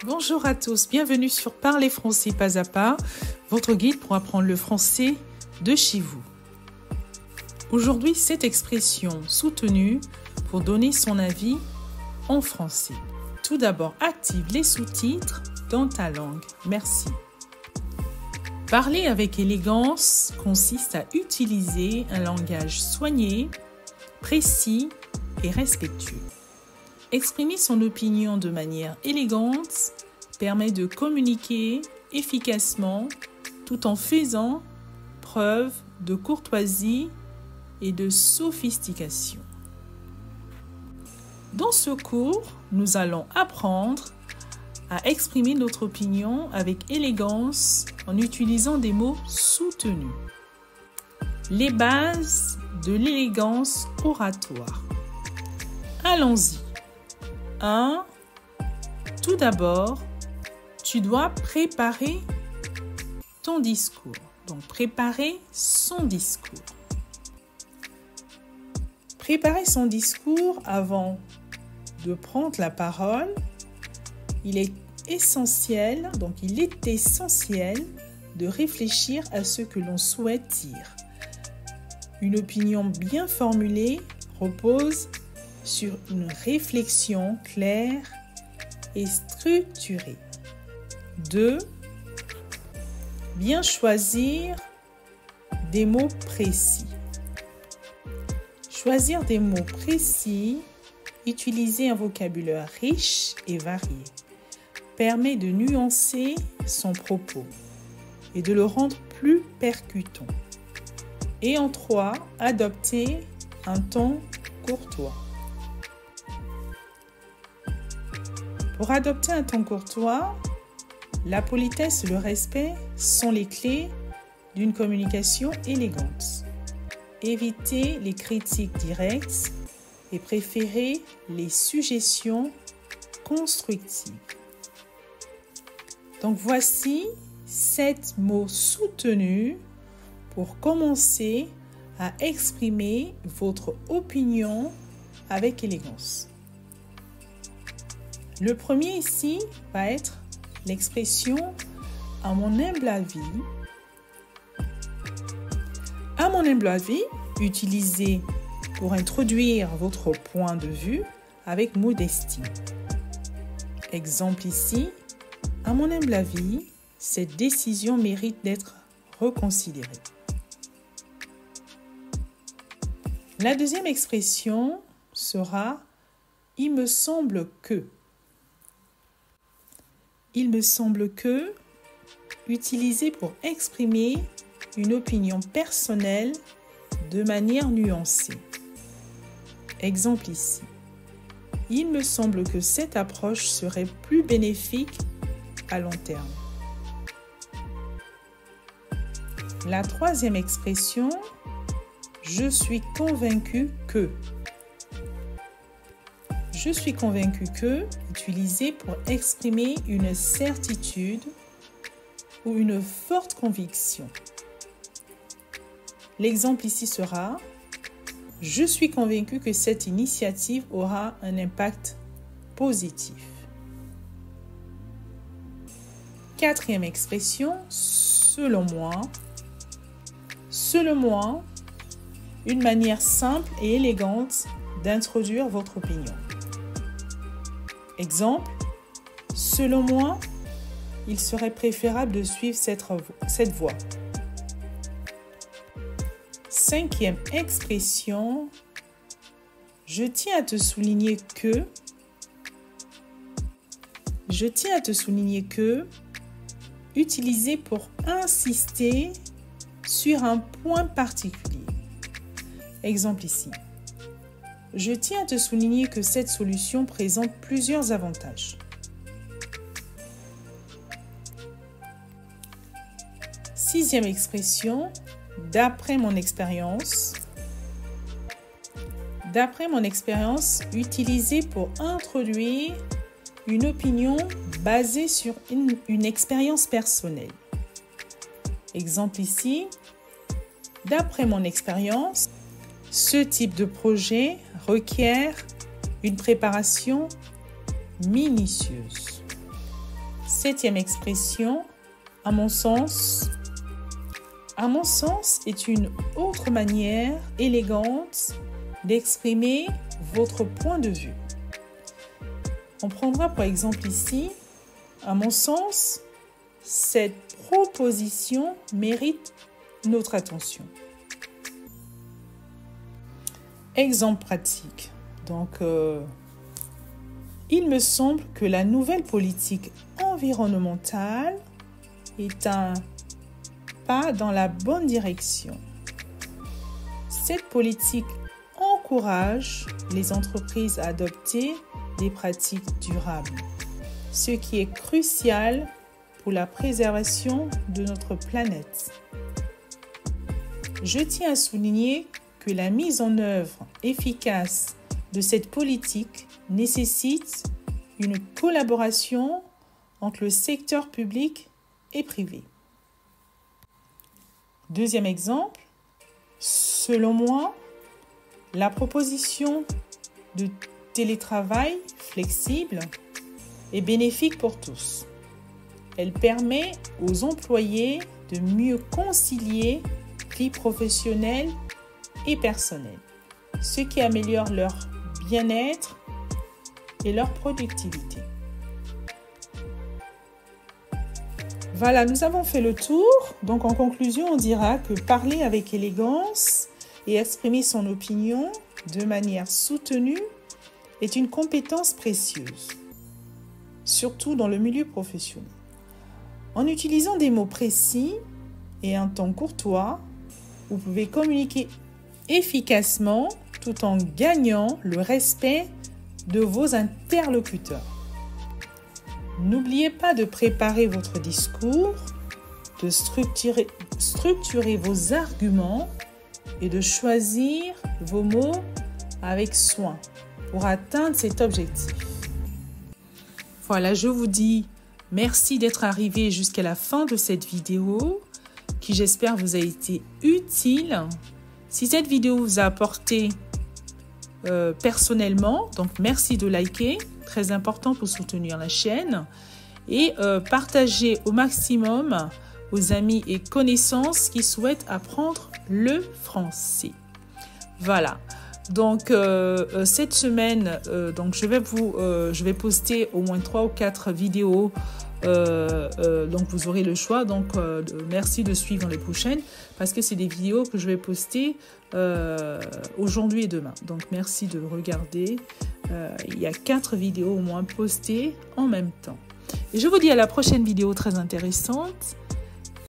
Bonjour à tous, bienvenue sur Parler français pas à pas, votre guide pour apprendre le français de chez vous. Aujourd'hui, cette expression soutenue pour donner son avis en français. Tout d'abord, active les sous-titres dans ta langue. Merci. Parler avec élégance consiste à utiliser un langage soigné, précis et respectueux. Exprimer son opinion de manière élégante permet de communiquer efficacement tout en faisant preuve de courtoisie et de sophistication. Dans ce cours, nous allons apprendre à exprimer notre opinion avec élégance en utilisant des mots soutenus. Les bases de l'élégance oratoire. Allons-y. 1. Tout d'abord, tu dois préparer ton discours. Donc, préparer son discours. Préparer son discours avant de prendre la parole, il est essentiel de réfléchir à ce que l'on souhaite dire. Une opinion bien formulée repose sur une réflexion claire et structurée. 2. Bien choisir des mots précis. Choisir des mots précis, utiliser un vocabulaire riche et varié, permet de nuancer son propos et de le rendre plus percutant. Et en 3, adopter un ton courtois. Pour adopter un ton courtois, la politesse et le respect sont les clés d'une communication élégante. Évitez les critiques directes et préférez les suggestions constructives. Donc voici 7 mots soutenus pour commencer à exprimer votre opinion avec élégance. Le premier ici va être l'expression « à mon humble avis ». À mon humble avis, utilisez pour introduire votre point de vue avec modestie. Exemple ici, « à mon humble avis, cette décision mérite d'être reconsidérée ». La deuxième expression sera « il me semble que ». Il me semble que, utilisé pour exprimer une opinion personnelle de manière nuancée. Exemple ici. Il me semble que cette approche serait plus bénéfique à long terme. La troisième expression, je suis convaincu que. Je suis convaincu que, utilisé pour exprimer une certitude ou une forte conviction. L'exemple ici sera « Je suis convaincu que cette initiative aura un impact positif ». Quatrième expression, selon moi. Selon moi, une manière simple et élégante d'introduire votre opinion. Exemple, selon moi, il serait préférable de suivre cette voie. Cinquième expression, je tiens à te souligner que. Je tiens à te souligner que, utilisé pour insister sur un point particulier. Exemple ici. Je tiens à te souligner que cette solution présente plusieurs avantages. Sixième expression, d'après mon expérience. D'après mon expérience, utilisée pour introduire une opinion basée sur une expérience personnelle. Exemple ici, d'après mon expérience, ce type de projet requiert une préparation minutieuse. Septième expression, à mon sens, est une autre manière élégante d'exprimer votre point de vue. On prendra par exemple ici, à mon sens, cette proposition mérite notre attention. Exemple pratique. Donc, il me semble que la nouvelle politique environnementale est un pas dans la bonne direction. Cette politique encourage les entreprises à adopter des pratiques durables, ce qui est crucial pour la préservation de notre planète. Je tiens à souligner que la mise en œuvre efficace de cette politique nécessite une collaboration entre le secteur public et privé. Deuxième exemple, selon moi, la proposition de télétravail flexible est bénéfique pour tous. Elle permet aux employés de mieux concilier vie professionnelle et personnelle, ce qui améliore leur bien-être et leur productivité. Voilà, nous avons fait le tour. Donc en conclusion, on dira que parler avec élégance et exprimer son opinion de manière soutenue est une compétence précieuse, surtout dans le milieu professionnel. En utilisant des mots précis et un ton courtois, vous pouvez communiquer efficacement tout en gagnant le respect de vos interlocuteurs. N'oubliez pas de préparer votre discours, de structurer vos arguments et de choisir vos mots avec soin pour atteindre cet objectif. Voilà, je vous dis merci d'être arrivé jusqu'à la fin de cette vidéo qui, j'espère, vous a été utile. Si cette vidéo vous a apporté personnellement, donc merci de liker, très important pour soutenir la chaîne, et partagez au maximum aux amis et connaissances qui souhaitent apprendre le français. Voilà. Donc cette semaine, donc je vais poster au moins 3 ou 4 vidéos. Donc vous aurez le choix. Donc merci de suivre les prochaines parce que c'est des vidéos que je vais poster aujourd'hui et demain. Donc merci de regarder. Il y a 4 vidéos au moins postées en même temps. Et je vous dis à la prochaine vidéo très intéressante.